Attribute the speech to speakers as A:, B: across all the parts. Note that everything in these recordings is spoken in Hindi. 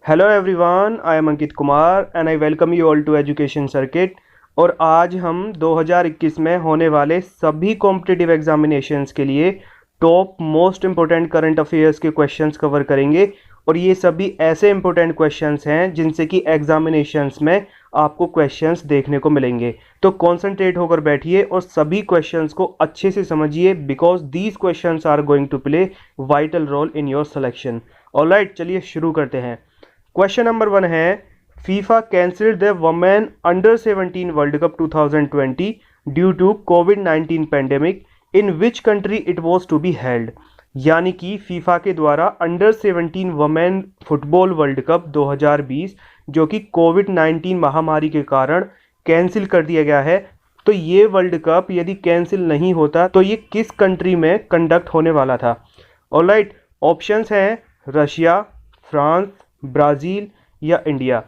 A: Hello everyone, I am Ankit Kumar and I welcome you all to Education Circuit. और आज हम 2021 में होने वाले सभी कॉम्पिटिटिव एग्जामिनेशंस के लिए top most important current affairs के क्वेश्चंस कवर करेंगे। और ये सभी ऐसे इम्पोर्टेंट क्वेश्चंस हैं जिनसे कि एग्जामिनेशंस में आपको क्वेश्चंस देखने को मिलेंगे। तो कॉन्सेंट्रेट होकर बैठिए और सभी क्वेश्चंस को अच्छे से समझिए because these questions are going to play vital role in your selection. Alright, चलिए शुरू करते हैं। क्वेश्चन नंबर 1 है, FIFA cancelled the women under 17 world cup 2020 due to कोविड-19 pandemic, in which country it was to be held. यानी कि फीफा के द्वारा under 17 women football world cup 2020 जो कि कोविड-19 महामारी के कारण कैंसिल कर दिया गया है। तो ये वर्ल्ड कप यदि कैंसिल नहीं होता तो ये किस कंट्री में कंडक्ट होने वाला था। ऑलराइट, ऑप्शंस हैं रशिया, फ्रांस, ब्राज़ील या इंडिया।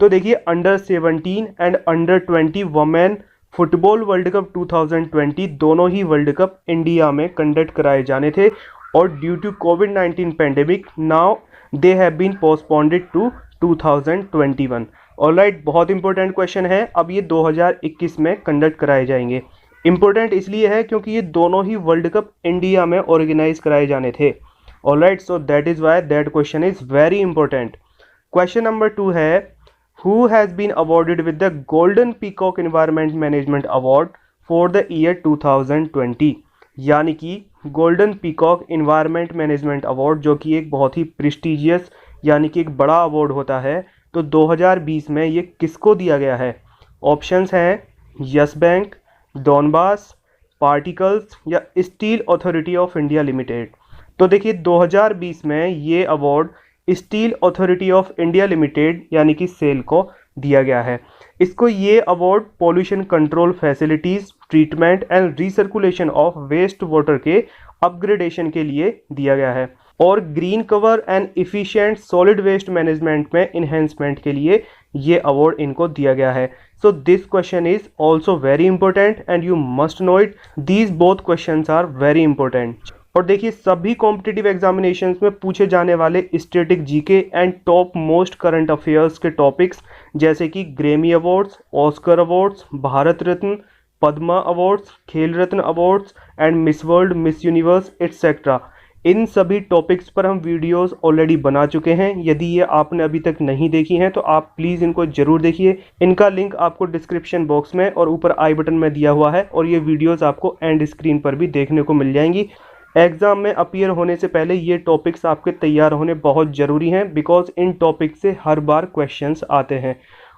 A: तो देखिए, under 17 and under 20 women football world cup 2020 दोनों ही वर्ल्ड कप इंडिया में कंडक्ट कराए जाने थे और ड्यू टू कोविड-19 pandemic now they have been postponed to 2021। Alright, बहुत इंपॉर्टेंट क्वेश्चन है। अब ये 2021 में कंडक्ट कराए जाएंगे। इंपॉर्टेंट इसलिए है क्योंकि ये दोनों ही वर्ल्ड कप इंडिया में ऑर्गेनाइज कराए जाने थे। Alright, so that is why that question is very important. Question number 2 है, who has been awarded with the Golden Peacock Environment Management Award for the year 2020। यानी कि golden peacock environment management award जो कि एक बहुत ही प्रेस्टिजियस यानी कि एक बड़ा अवार्ड होता है, तो 2020 में ये किसको दिया गया है। ऑप्शंस हैं यस बैंक, डॉनबास, पार्टिकल्स या Steel Authority of India Limited. तो देखिए, 2020 में ये award Steel Authority of India Limited यानी कि सेल को दिया गया है। इसको ये award pollution control facilities, treatment and recirculation of waste water के अपग्रेडेशन के लिए दिया गया है और green cover and efficient solid waste management में इन्हेंसमेंट के लिए ये अवार्ड इनको दिया गया है। So this question is also very important and you must know it. These both questions are very important. और देखिए, सभी कॉम्पिटिटिव एग्जामिनेशंस में पूछे जाने वाले static GK and top most current affairs के टॉपिक्स जैसे कि Grammy awards, Oscar awards, Bharat Ratna, Padma awards, Khel Ratna awards and Miss World, Miss Universe etcetera, इन सभी टॉपिक्स पर हम वीडियोस ऑलरेडी बना चुके हैं। यदि ये आपने अभी तक नहीं देखी हैं तो आप प्लीज़ इनको ज़रूर देखिए। इनका लिंक आपको डिस्क्रिप्शन बॉक्स में और ऊपर आई बटन में दिया हुआ है और ये वीडियोज़ आपको एंड स्क्रीन पर भी देखने को मिल जाएंगी। एग्ज़ाम में अपीयर होने से पहले ये टॉपिक्स आपके तैयार होने बहुत ज़रूरी हैं बिकॉज इन टॉपिक से हर बार क्वेश्चंस आते हैं।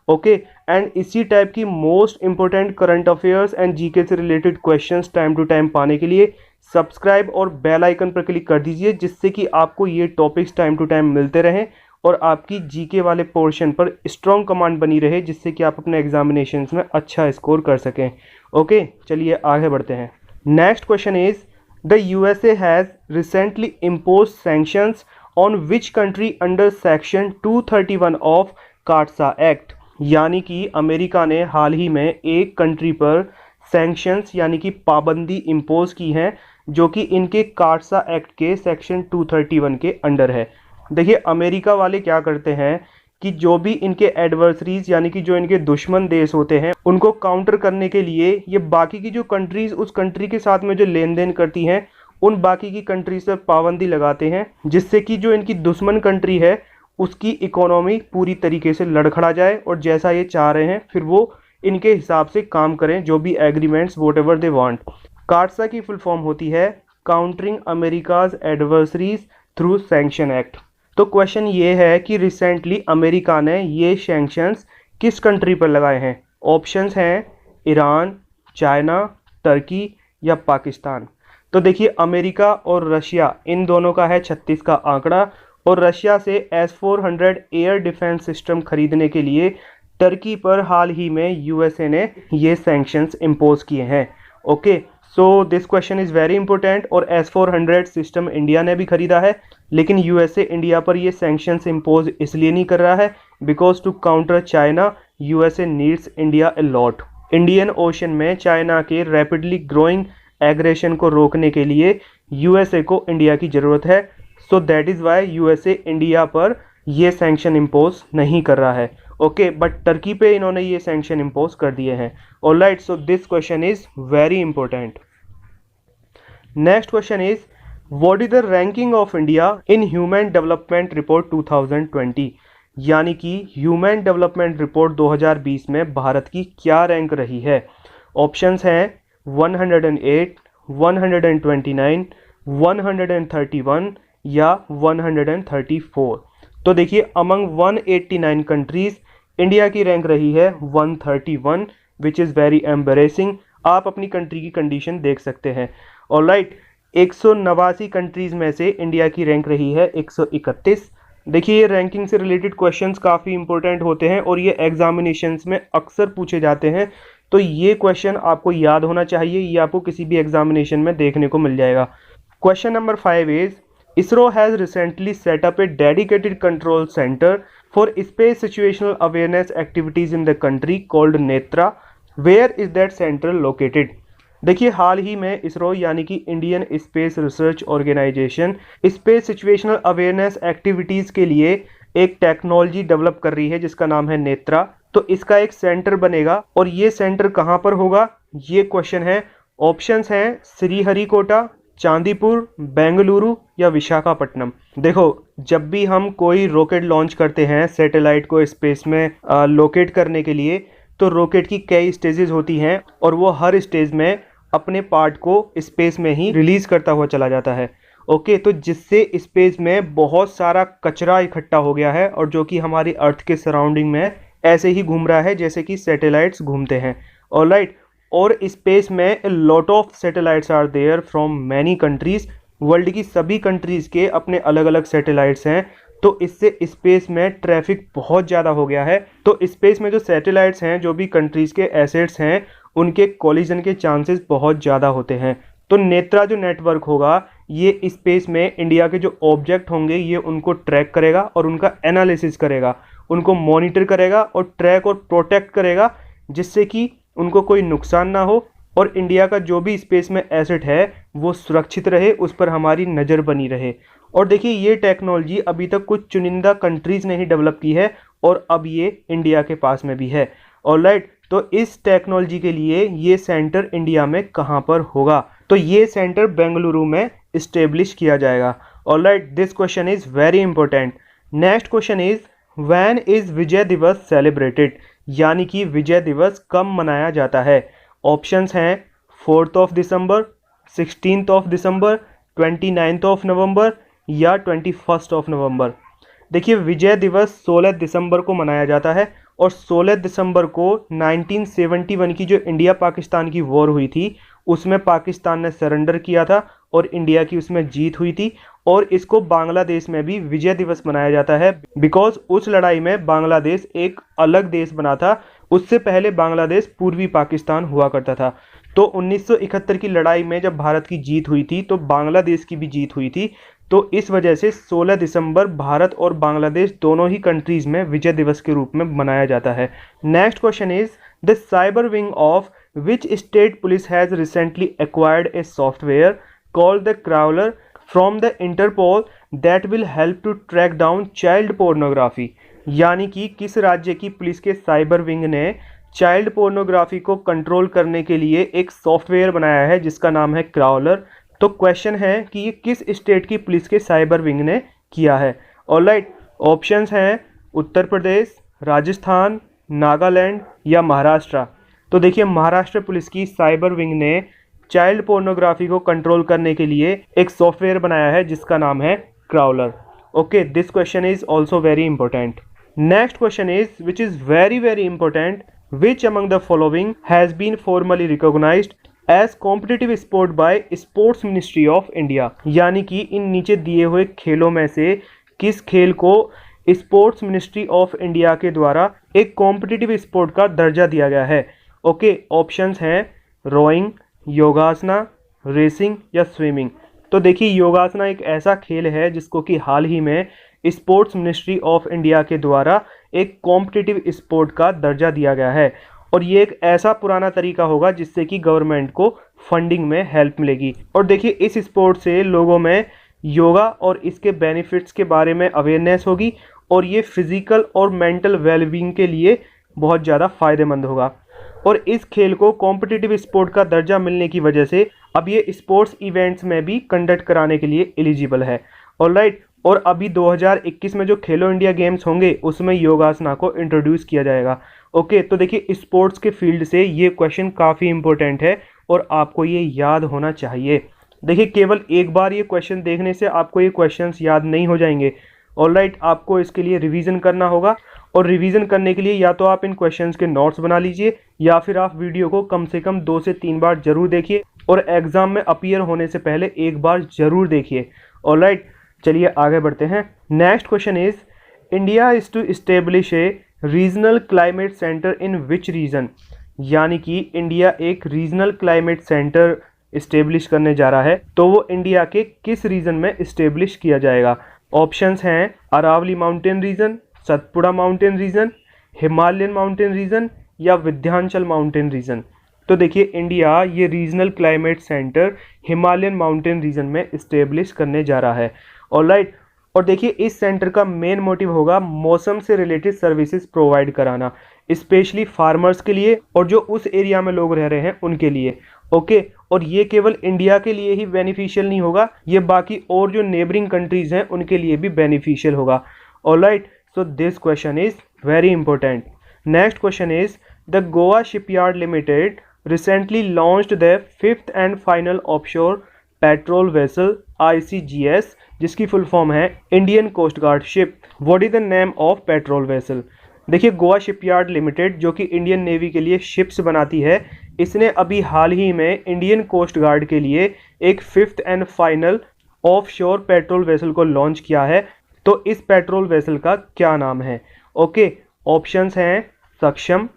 A: ओके, एंड इसी टाइप की most important current affairs and GK से related questions time to time पाने के लिए सब्सक्राइब और बेल आइकन पर क्लिक कर दीजिए जिससे कि आपको ये टॉपिक्स टाइम टू टाइम मिलते रहें और आपकी जीके वाले पोर्शन पर स्ट्रॉन्ग कमांड बनी रहे जिससे कि आप अपने एग्जामिनेशंस में अच्छा स्कोर कर सकें। ओके, चलिए आगे बढ़ते हैं। Next question is, The USA has recently imposed sanctions on which country under Section 231 of CAATSA Act। यानी कि अमेरिका ने हाल ही में एक कंट्री पर सैंक्शंस यानी कि पाबंदी इम्पोज की है जो कि इनके काटसा एक्ट के सेक्शन 231 के अंडर है। देखिए, अमेरिका वाले क्या करते हैं कि जो भी इनके एडवर्सरीज यानी कि जो इनके दुश्मन देश होते हैं उनको काउंटर करने के लिए ये बाकी की जो कंट्रीज उस कंट्री के साथ में जो लेन देन करती हैं उन बाकी की कंट्रीज पर पाबंदी लगाते हैं जिससे कि जो इनकी दुश्मन कंट्री है उसकी इकोनॉमी पूरी तरीके से लड़खड़ा जाए और जैसा ये चाह रहे हैं फिर वो इनके हिसाब से काम करें, जो भी agreements whatever they want. CAATSA की फुल फॉर्म होती है countering America's adversaries through sanction act. तो क्वेश्चन ये है कि रिसेंटली अमेरिका ने ये सैंक्शंस किस कंट्री पर लगाए हैं। ऑप्शंस हैं ईरान, चाइना, टर्की या पाकिस्तान। तो देखिए, अमेरिका और रशिया इन दोनों का है 36 का आंकड़ा और रशिया से S-400 एयर डिफेंस सिस्टम खरीदने के लिए टर्की पर हाल ही में यूएसए ने ये सैंक्शंस इम्पोज किए हैं। Okay, so this question is very important और S-400 सिस्टम इंडिया ने भी खरीदा है लेकिन यूएसए इंडिया पर ये सैंक्शंस इम्पोज इसलिए नहीं कर रहा है because to counter China USA needs India a lot. Indian Ocean में चाइना के रैपिडली ग्रोइंग एग्रेशन को रोकने के लिए यूएसए को इंडिया की ज़रूरत है। So that is why USA India पर ये सैंक्शन इम्पोज नहीं कर रहा है। ओके, बट टर्की पे इन्होंने ये सैंक्शन इम्पोज कर दिए हैं। Alright, so this question is very important. Next question is what is the ranking of India in human development report 2020, यानी कि ह्यूमन डेवलपमेंट रिपोर्ट 2020 में भारत की क्या रैंक रही है। ऑप्शंस हैं 108, 129, 131 या 134। तो देखिए अमंग 189 कंट्रीज इंडिया की रैंक रही है 131, विच इज़ वेरी एम्बेरेसिंग। आप अपनी कंट्री की कंडीशन देख सकते हैं। ऑलराइट, 189 कंट्रीज में से इंडिया की रैंक रही है 131। देखिए ये रैंकिंग से रिलेटेड क्वेश्चंस काफ़ी इंपॉर्टेंट होते हैं और ये एग्जामिनेशंस में अक्सर पूछे जाते हैं, तो ये क्वेश्चन आपको याद होना चाहिए, ये आपको किसी भी एग्जामिनेशन में देखने को मिल जाएगा। Question number 5 is ISRO has recently set up a dedicated control center for space situational awareness activities in the country called Netra. Where is that center located? देखिए हाल ही में इसरो यानी कि Indian Space Research Organisation space situational awareness activities के लिए एक टेक्नोलॉजी डेवलप कर रही है जिसका नाम है नेत्रा। तो इसका एक सेंटर बनेगा और ये सेंटर कहाँ पर होगा, ये क्वेश्चन है। ऑप्शंस हैं श्रीहरिकोटा, चांदीपुर, बेंगलुरु या विशाखापट्टनम। देखो जब भी हम कोई रॉकेट लॉन्च करते हैं सैटेलाइट को स्पेस में लोकेट करने के लिए, तो रॉकेट की कई स्टेजेस होती हैं और वो हर स्टेज में अपने पार्ट को स्पेस में ही रिलीज करता हुआ चला जाता है। ओके, तो जिससे स्पेस में बहुत सारा कचरा इकट्ठा हो गया है और जो कि हमारी अर्थ के सराउंडिंग में ऐसे ही घूम रहा है जैसे कि सैटेलाइट्स घूमते हैं। ऑलराइट, और स्पेस में lot of satellites are there from many countries. World की सभी कंट्रीज के अपने अलग अलग सैटेलाइट्स हैं, तो इससे स्पेस में ट्रैफिक बहुत ज़्यादा हो गया है। तो स्पेस में जो सैटेलाइट्स हैं, जो भी कंट्रीज़ के एसेट्स हैं, उनके कोलिजन के चांसेस बहुत ज़्यादा होते हैं। तो नेत्रा जो नेटवर्क होगा ये स्पेस में इंडिया के जो ऑब्जेक्ट होंगे ये उनको ट्रैक करेगा और उनका एनालिसिस करेगा, उनको मॉनिटर करेगा और ट्रैक और प्रोटेक्ट करेगा, जिससे कि उनको कोई नुकसान ना हो और इंडिया का जो भी स्पेस में एसेट है वो सुरक्षित रहे, उस पर हमारी नज़र बनी रहे। और देखिए ये टेक्नोलॉजी अभी तक कुछ चुनिंदा कंट्रीज़ ने ही डेवलप की है और अब ये इंडिया के पास में भी है। ऑलराइट, तो इस टेक्नोलॉजी के लिए ये सेंटर इंडिया में कहाँ पर होगा, तो ये सेंटर बेंगलुरु में इस्टेब्लिश किया जाएगा। Alright, this question is very important. Next question is when is Vijay Diwas celebrated, यानी कि विजय दिवस कब मनाया जाता है। ऑप्शंस हैं 4 दिसंबर, 16 दिसंबर, 29 नवंबर या 21 नवंबर। देखिए विजय दिवस 16 दिसंबर को मनाया जाता है और 16 दिसंबर को 1971 की जो इंडिया पाकिस्तान की वॉर हुई थी उसमें पाकिस्तान ने सरेंडर किया था और इंडिया की उसमें जीत हुई थी। और इसको बांग्लादेश में भी विजय दिवस मनाया जाता है बिकॉज उस लड़ाई में बांग्लादेश एक अलग देश बना था। उससे पहले बांग्लादेश पूर्वी पाकिस्तान हुआ करता था। तो 1971 की लड़ाई में जब भारत की जीत हुई थी तो बांग्लादेश की भी जीत हुई थी। तो इस वजह से 16 दिसंबर भारत और बांग्लादेश दोनों ही कंट्रीज में विजय दिवस के रूप में मनाया जाता है। Next question is the cyber wing of which state police has recently acquired a software called the crawler from the Interpol that will help to track down child pornography, यानी कि किस राज्य की पुलिस के साइबर विंग ने चाइल्ड पोर्नोग्राफी को कंट्रोल करने के लिए एक सॉफ्टवेयर बनाया है जिसका नाम है क्राउलर। तो क्वेश्चन है कि ये किस स्टेट की पुलिस के साइबर विंग ने किया है। ऑलराइट, ऑप्शंस हैं उत्तर प्रदेश, राजस्थान, नागालैंड या महाराष्ट्र। तो देखिए महाराष्ट्र पुलिस की साइबर विंग ने चाइल्ड पोर्नोग्राफी को कंट्रोल करने के लिए एक सॉफ्टवेयर बनाया है जिसका नाम है crawler. Okay, this question is also very important. Next question is which is very very important, which among the following has been formally recognised as competitive sport by sports ministry of India, यानी कि इन नीचे दिए हुए खेलों में से किस खेल को स्पोर्ट्स मिनिस्ट्री ऑफ इंडिया के द्वारा एक कॉम्पिटिटिव स्पोर्ट का दर्जा दिया गया है। ओके, ऑप्शंस हैं रोइंग, योगासना, रेसिंग या स्विमिंग। तो देखिए योगासना एक ऐसा खेल है जिसको कि हाल ही में स्पोर्ट्स मिनिस्ट्री ऑफ इंडिया के द्वारा एक कॉम्पिटिटिव स्पोर्ट का दर्जा दिया गया है और ये एक ऐसा पुराना तरीका होगा जिससे कि गवर्नमेंट को फंडिंग में हेल्प मिलेगी। और देखिए इस स्पोर्ट से लोगों में योगा और इसके बेनिफिट्स के बारे में अवेयरनेस होगी और ये फिजिकल और मेंटल वेलबींग के लिए बहुत ज़्यादा फायदेमंद होगा। और इस खेल को कॉम्पिटिटिव स्पोर्ट का दर्जा मिलने की वजह से अब ये स्पोर्ट्स इवेंट्स में भी कंडक्ट कराने के लिए एलिजिबल है। ऑलराइट, और अभी 2021 में जो खेलो इंडिया गेम्स होंगे उसमें योगासना को इंट्रोड्यूस किया जाएगा। ओके, तो देखिए स्पोर्ट्स के फील्ड से ये क्वेश्चन काफ़ी इंपॉर्टेंट है और आपको ये याद होना चाहिए। देखिए केवल एक बार ये क्वेश्चन देखने से आपको ये क्वेश्चंस याद नहीं हो जाएंगे। ऑलराइट, आपको इसके लिए रिवीजन करना होगा और रिवीजन करने के लिए या तो आप इन क्वेश्चंस के नोट्स बना लीजिए या फिर आप वीडियो को कम से कम 2 से 3 बार जरूर देखिए और एग्जाम में अपीयर होने से पहले एक बार जरूर देखिए। ऑलराइट, चलिए आगे बढ़ते हैं। Next question is India is to establish a regional climate centre in which region. यानी कि इंडिया एक रीजनल क्लाइमेट सेंटर इस्टेब्लिश करने जा रहा है, तो वो इंडिया के किस रीजन में इस्टेब्लिश किया जाएगा। ऑप्शंस हैं Aravalli mountain region, Satpura mountain region, Himalayan mountain region या विंध्याचल माउंटेन रीजन। तो देखिए इंडिया ये regional climate centre Himalayan mountain region में इस्टेब्लिश करने जा रहा है। ऑलराइट, और देखिए इस सेंटर का मेन मोटिव होगा मौसम से रिलेटेड सर्विसेज प्रोवाइड कराना, स्पेशली फार्मर्स के लिए और जो उस एरिया में लोग रह रहे हैं उनके लिए। ओके, और ये केवल इंडिया के लिए ही बेनिफिशियल नहीं होगा, ये बाकी और जो नेबरिंग कंट्रीज हैं उनके लिए भी बेनिफिशियल होगा। Alright, so this question is very important. Next question is the Goa Shipyard Limited recently launched their 5th and final offshore patrol vessel ICGS, जिसकी फुल फॉर्म है Indian coast guard ship. What is the name of patrol vessel. देखिए गोवा शिपयार्ड लिमिटेड जो कि इंडियन नेवी के लिए शिप्स बनाती है, इसने अभी हाल ही में इंडियन कोस्ट गार्ड के लिए एक 5th and final offshore patrol vessel को लॉन्च किया है। तो इस पेट्रोल वेसल का क्या नाम है। ओके, ऑप्शंस हैं सक्षम,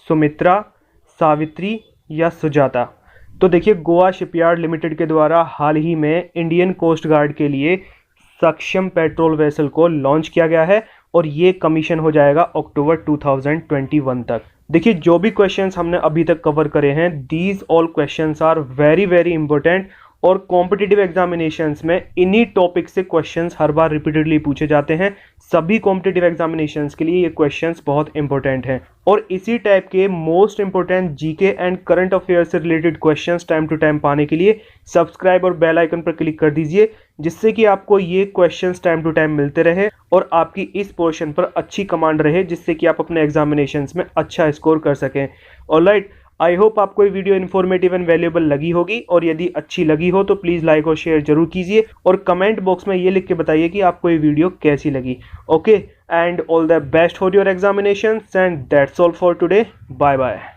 A: सुमित्रा, सावित्री या सुजाता। तो देखिए गोवा शिपयार्ड लिमिटेड के द्वारा हाल ही में इंडियन कोस्ट गार्ड के लिए सक्षम पेट्रोल वेसल को लॉन्च किया गया है और ये कमीशन हो जाएगा अक्टूबर 2021 तक। देखिए जो भी क्वेश्चंस हमने अभी तक कवर करे हैं, these all questions are very very important और कॉम्पिटिटिव एग्जामिनेशंस में इन्हीं टॉपिक से क्वेश्चंस हर बार रिपीटेडली पूछे जाते हैं। सभी कॉम्पिटिटिव एग्जामिनेशंस के लिए ये क्वेश्चंस बहुत इंपॉर्टेंट हैं और इसी टाइप के most important GK and current affairs से related questions time to time पाने के लिए सब्सक्राइब और बेल आइकन पर क्लिक कर दीजिए, जिससे कि आपको ये क्वेश्चंस टाइम टू टाइम मिलते रहे और आपकी इस पोर्शन पर अच्छी कमांड रहे, जिससे कि आप अपने एग्जामिनेशंस में अच्छा स्कोर कर सकें। ऑलराइट, आई होप आपको ये वीडियो इन्फॉर्मेटिव एंड वैल्यूएबल लगी होगी और यदि अच्छी लगी हो तो प्लीज़ लाइक और शेयर जरूर कीजिए और कमेंट बॉक्स में ये लिख के बताइए कि आपको ये वीडियो कैसी लगी। Okay, and all the best for your examinations and that's all for today. Bye bye.